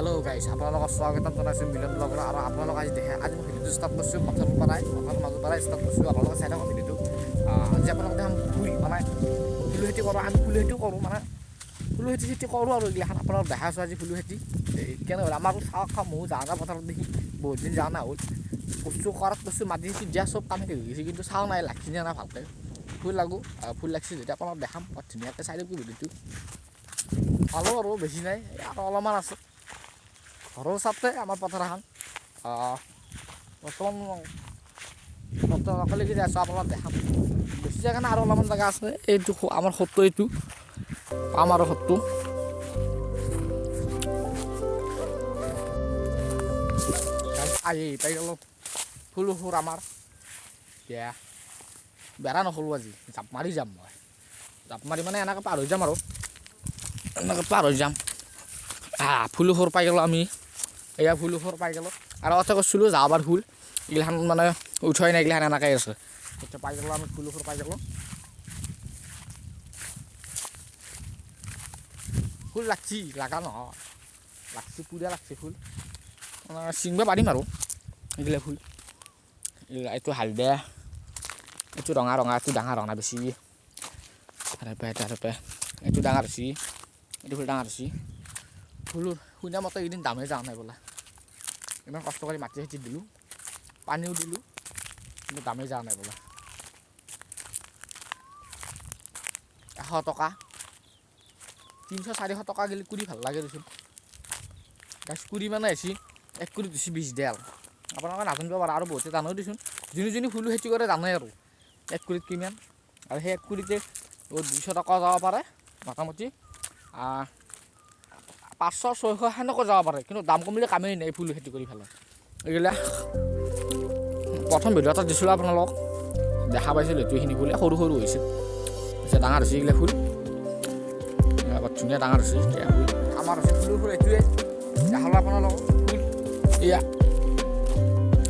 Hello' গাইছ, আপোনালোকক স্বাগতম জনাইছোঁ মিলন ব্লগৰ। আৰু আপোনালোক আজি মই ভিডিঅ'টো ষ্টাৰ্ট কৰিছোঁ পথাৰৰ মাজৰ পৰাই ষ্টাৰ্ট কৰিছোঁ। আপোনালোকে চাই থাকক ভিডিঅ'টো। আজি আপোনালোকে দেখাম ফুল মানে ফুল খেতি কৰোঁ। আমি ফুল খেতিও কৰোঁ, মানে ফুল খেতি কৰোঁ আৰু এইগিলাখান আপোনালোক দেখাইছোঁ আজি ফুল খেতি কেনে হ'ল। আমাৰো চাওঁ খাওঁ, ময়ো যাওঁ না পথাৰত দেখি বহুত দিন যাওঁ না হ'ল। কচু কৰাত কচু মাটি খেতি দিয়া চব কাম শেষ হৈ গৈছে, কিন্তু চাওঁ নাই লাগছি নে নাই ভালকৈ। ফুল লাগো ফুল লাগছি যেতিয়া আপোনালোক দেখাম ধুনীয়াকৈ চাই দিওঁ ভিডিঅ'টো। পালোঁ আৰু বেছি নাই আৰু অলপমান আছে ঘৰৰ চাপতে আমাৰ পথাৰ এখন। বৰ্তমান অকলেকি যাই আছোঁ, আপোনালোক দেখাম। বেছি জেগা নাই আৰু অলপমান জেগা আছে। এইটো আমাৰ সত্য, এইটো পাম আৰু সত্য আহি পাই অলপ ফুল সুৰ আমাৰ এতিয়া বেৰা নকৰোঁ। আজি জাপ মাৰি যাম, মই জাপ মাৰি মানে এনেকৈ পাৰ হৈ যাম আৰু এনেকৈ পাৰ হৈ যাম। ফুল সুৰ পাই গ'লোঁ আমি, এয়া ফুল সুৰ পাই গ'লোঁ। আৰু কথা কৈছিলোঁ যাবাৰ ফুল এইগিলাখান মানে উঠাই নাই, এইগিলাখান এনেকৈ আছে। এতিয়া পাই গ'লোঁ আমি ফুল সুৰ পাই গ'লোঁ। ফুল লাগছি, লাগা নহয়, লাগছি পুৰা লাগছি ফুল। মানে ছিঙিব পাৰিম আৰু এইগিলা ফুল। এইটো হালধীয়া, এইটো ৰঙা ৰঙা, এইটো ডাঙৰ ৰঙা বেছি তাৰে এইটো ডাঙৰ হৈছি, এইটো ফুল ডাঙৰ হৈছি। ফুলৰ শুনা মতে এইকেইদিন দামেই যোৱা নাই বোলে। ইমান কষ্ট কৰি মাটি খেতি দিলোঁ, পানীও দিলোঁ, কিন্তু দামেই যোৱা নাই বোলে। 100 টকা 300-400 টকা গেলি কুৰি ভাল লাগে দেচোন। গাছ কুৰি মানে হৈছে 1 কুৰিত দিছে 20 ডেল। আপোনালোকে নাজানিব পাৰে, আৰু বহুতে জানেও দেচোন। যোনে ফুল খেতি কৰে জানে আৰু 1 কুৰিত কিমান। আৰু সেই 1 কুৰিতে 200 টকা যাব পাৰে মোটামুটি। 500-600 সেনেকৈ যাব পাৰে, কিন্তু দাম কমিলে কামেই নাই ফুল খেতি কৰি পেলাই। এইগিলা প্ৰথম ভিডিঅ' এটা দিছিলোঁ আপোনালোকক, দেখা পাইছিলোঁ এইটোখিনি ফুল সৰু সৰু হৈছে, পিছত ডাঙৰ হৈছে। এইগিলা ফুল বৰ ধুনীয়া ডাঙৰ হৈছে। এতিয়া ফুল আমাৰ হৈছে ফুলৰ ফুল এইটোৱে দেখালোঁ আপোনালোকক। ফুল এয়া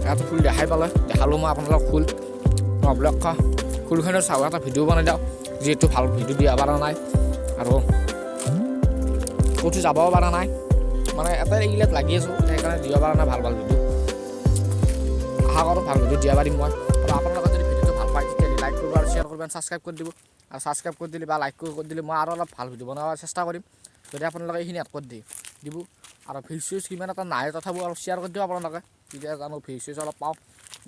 ইয়াত ফুল দেখাই পালে, দেখালোঁ মই আপোনালোকক ফুল। মই ব্লগ ফুলখনৰ চাওঁ এটা ভিডিঅ' বনাই দিওঁ, যিহেতু ভাল ভিডিঅ' দিয়া পৰা নাই আৰু ক'তো যাবও পৰা নাই, মানে এটাই এইগিলাত লাগি আছোঁ, সেইকাৰণে দিব পৰা নাই ভাল ভিডিঅ'। আশা কৰোঁ ভাল ভিডিঅ' দিব পাৰিম মই। আৰু আপোনালোকে যদি ভিডিঅ'টো ভাল পায় তেতিয়াহ'লে লাইক কৰিব আৰু শ্বেয়াৰ কৰিব, ছাবস্ক্ৰাইব কৰি দিব। আৰু ছাবস্ক্ৰাইব কৰি দিলে বা লাইক কৰি দিলে মই আৰু অলপ ভাল ভিডিঅ' বনাবৰ চেষ্টা কৰিম, যদি আপোনালোকে এইখিনি এড কৰি দিব। আৰু ভিউজ কিমান এটা নাই, তথাপিও অলপ শ্বেয়াৰ কৰি দিব আপোনালোকে, তেতিয়া জানো ভিউজ অলপ পাওঁ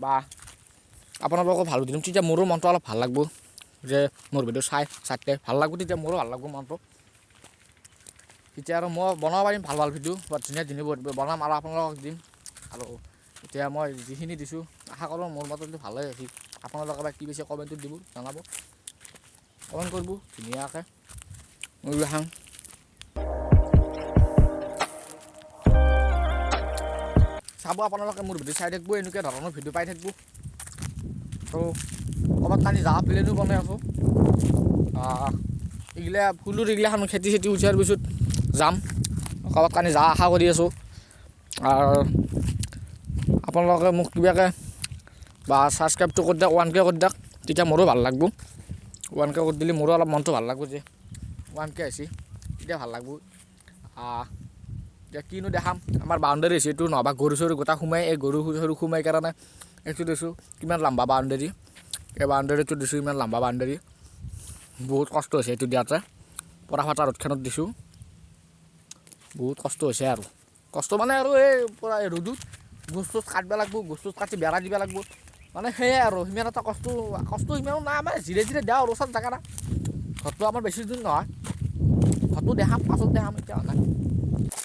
বা আপোনালোকক ভাল দিম, তেতিয়া মোৰো মনটো অলপ ভাল লাগব যে মোৰ ভিডিঅ' চাইতে ভাল লাগব, তেতিয়া মোৰো ভাল লাগব মনটো। তেতিয়া আৰু মই বনাব পাৰিম ভাল ভিডিঅ' বৰ ধুনীয়া ধুনীয়া বনাম আৰু আপোনালোকক দিম। আৰু এতিয়া মই যিখিনি দিছোঁ আশা কৰোঁ মোৰ মতেতো ভালেই হৈছে। আপোনালোকে বা কি পাইছে কমেণ্টত দিব, জনাব, কমেণ্ট কৰিব ধুনীয়াকৈ। এইগিলাখান চাব আপোনালোকে, মোৰ ভিডিঅ' চাই থাকিব, এনেকুৱা ধৰণৰ ভিডিঅ' পাই থাকিব। তো ক'ৰবাত কানি যাৱা প্লেনো বনাই আছোঁ। এইগিলা ফুলৰ এইগিলাখান খেতি উঠাৰ পিছত যাম, ক'ৰবাত কানি যাৱা আশা কৰি আছোঁ। আৰু আপোনালোকে মোক কিবাকৈ বা ছাবস্ক্ৰাইবটো কৰি দিয়ক, 1K কৰি দিয়ক, তেতিয়া মোৰো ভাল লাগব। 1K কৰি দিলে মোৰো অলপ মনটো ভাল লাগব, যে 1K হৈছে তেতিয়া ভাল লাগব। এতিয়া কিনো দেখাম, আমাৰ বাউণ্ডেৰী হৈছে এইটো, নহবা গৰু চৰু গোটা সোমাই, এই গৰু চৰু সোমাই কাৰণে এইটো দিছোঁ। কিমান লম্বা বাউণ্ডেৰী, এই বাউণ্ডেৰীটো দিছোঁ, ইমান লম্বা বাউণ্ডেৰী। বহুত কষ্ট হৈছে এইটো দিয়াতে, পৰা ফাটা ৰ'দখনত দিছোঁ, বহুত কষ্ট হৈছে। আৰু কষ্ট মানে আৰু এই পৰা ৰ'দত গছ চছ কাটিব লাগিব, গছ চছ কাটি বেৰা দিব লাগিব, মানে সেয়াই আৰু সিমান এটা কষ্ট সিমানো নাই। আমাৰ ধীৰে ধীৰে দিয়া আৰু ওচৰত জেগা নাই, ঘৰটো আমাৰ বেছি দূৰ নহয়, ঘৰটো দেখাম পাছত দেখাম, এতিয়া নাই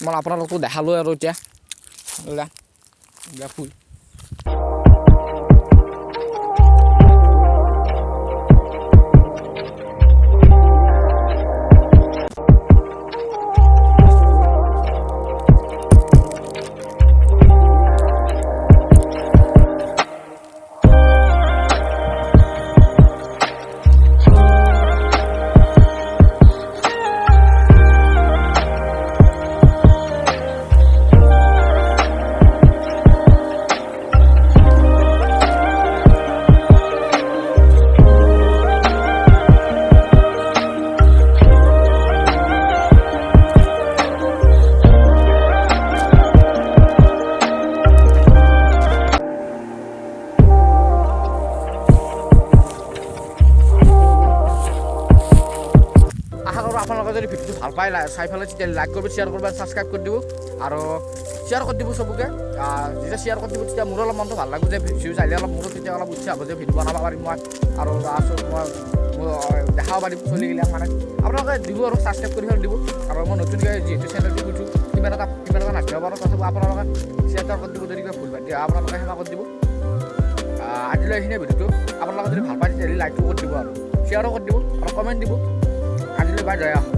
মই আপোনালোকতো দেখালোঁ। আৰু এতিয়া ফুল আপোনালোকে যদি ভিডিঅ'টো ভাল পায় চাই পেলাই তেতিয়া লাইক কৰিব, শ্বেয়াৰ কৰিব, ছাবস্ক্ৰাইব কৰি দিব আৰু শ্বেয়াৰ কৰি দিব চবকে। যেতিয়া শ্বেয়াৰ কৰি দিব তেতিয়া মোৰো অলপ মনটো ভাল লাগিব যে ভিউজ আহিলে অলপ মোৰো তেতিয়া অলপ উৎসাহ হ'ব যে ভিডিঅ' বনাব পাৰিম মই আৰু মই দেখাব পাৰিম চলিগিলাক মানে। আপোনালোকে দিব আৰু ছাবস্ক্ৰাইব কৰি দিব আৰু মই নতুনকৈ যিহেতু চেনেলটো খুলিছোঁ কিমান এটা নাথাকিব পাৰোঁ, তথাপিও আপোনালোকে শ্বেয়াৰ কৰি দিব, যদি কিবা ভুল পায় তেতিয়া আপোনালোকে সেৱা কৰি দিব। আজিলৈ এইখিনিয়ে ভিডিঅ'টো। আপোনালোকে যদি ভাল পায় তেতিয়াহ'লে লাইকটো কৰি দিব আৰু শ্বেয়াৰো কৰি দিব আৰু কমেণ্ট দিব। আজিলৈ বাই, জয়।